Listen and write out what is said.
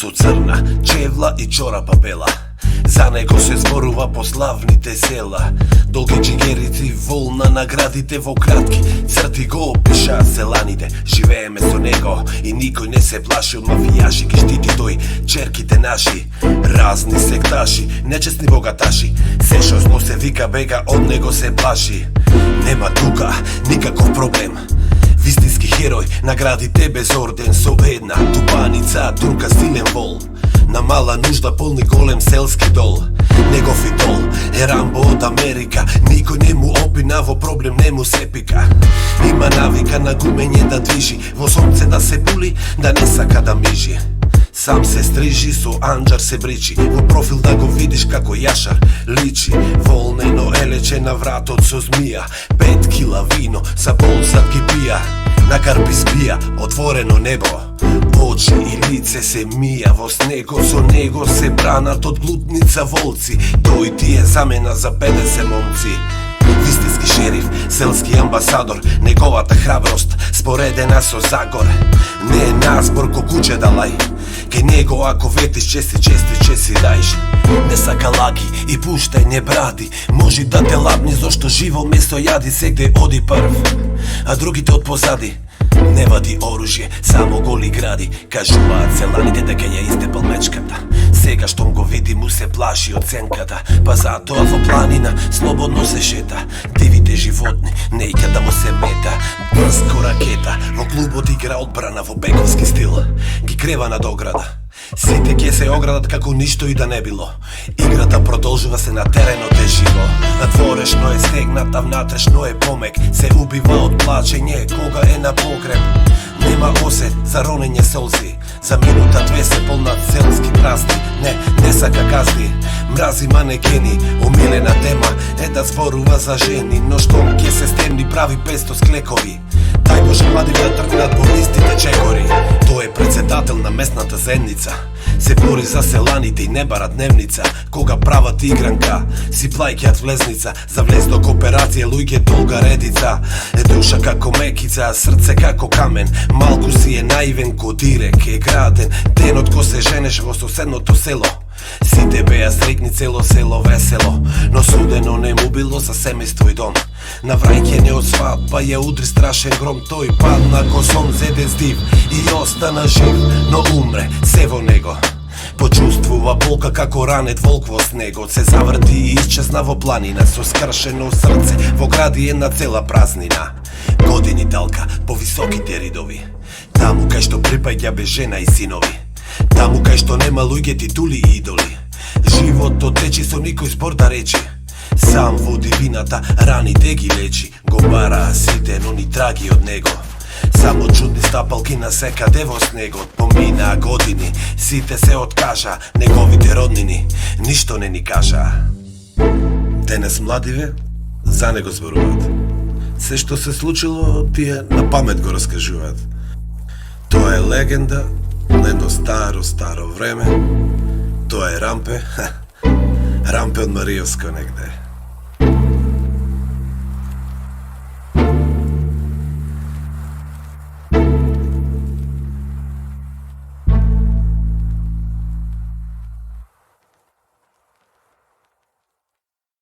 со црна чевла и чорапа бела. За него се зборува по славните села. Долги джигерици, волна наградите во кратки црти го опиша селаните. Живееме со него и никој не се плаши од мафијаши. Ги штити тој черките наши, разни секташи, нечестни богаташи. Се што зло се вика бега, од него се плаши. Нема тука никаков проблем. Вистински херој, наградите без орден, со една тупаница, турка силен вол. На мала нужда полни голем селски дол. Негов идол е Рамбо од Америка. Никој не му опина, во проблем не му се пика. Има навика на гумење да движи, во сонце да се були, да не сака да мижи. Сам се стрижи, со анџар се бричи, во профил да го видиш како јашар личи. Волнено елече на вратот со змија, 5 кила вино са полсат ги пија. На карпи спија, отворено небо, очи и лице се мија во снего. Со него се бранат од глутница волци. Тој ти е замена за 50 момци. Вистински шериф, селски амбасадор. Неговата храброст споредена со Загор. Не е назбор ко куќе далај. Ке него ако ветиш чести си дајш. Не сака лаги и пуштај не бради. Може да те лапни зашто живо место јади. Сегде оди прв, а другите од позади. Не вади оружје, само голи гради. Кажуваат селаните дека ја истепал мечката. Сега штом го види му се плаши од сенката. Па затоа во планина слободно се шета. Дивите животни не ика да му се мета. Брз ко ракета, во клубот игра одбрана во бековски стил. Ги крева над ограда. Сите ќе се оградат како ништо и да не било. Играта продолжува се на теренот е живо. Надворешно е стегнат, а внатрешно е помек. Се убива од плачење кога е на погреб. Нема осет за ронење солзи. За минута две се полнат селски празни. Не сака газди, мрази манекени. Омилена тема е да зборува за жени. Но штом ќе се стемни прави 500 склекови. Дај Боже млади да тргнат по листите чекори. Тој е председател на местната заедница. Се бори за селаните и не бара дневница. Кога прават игранка, си плаќаат влезница. За влез до кооперација луѓе долга редица. Е душа како мекица, срце како камен. Малку си е наивен ко дирек е граден. Денот ко се женеш во соседното село. Сите беа среќни, цело село весело. Но судено не му било за семејство и дом. На враќање од свадба ја удри страшен гром. Тој падна ко сон, зеде здив и остана жив. Но умре се во него. Почувствува болка како ранет волк во снегот. Се заврти и исчезна во планина. Со скршено срце во гради една цела празнина. Години талка по високите ридови. Таму кај што припаѓа без жена и синови. Таму кај што нема луѓе титули и идоли. Животот течи со никој збор да речи. Сам во дивината раните ги лечи. Го бара сите, но ни траги од него. Само чудни стапалки на секаде во снегот. Помина години, сите се откажа. Неговите роднини ништо не ни кажа. Денес младиве за него зборуваат. Се што се случило, тие на памет го раскажуваат. Тоа е легенда на едно старо време. Тоа е Рампе, Рампе од Маријовско негде.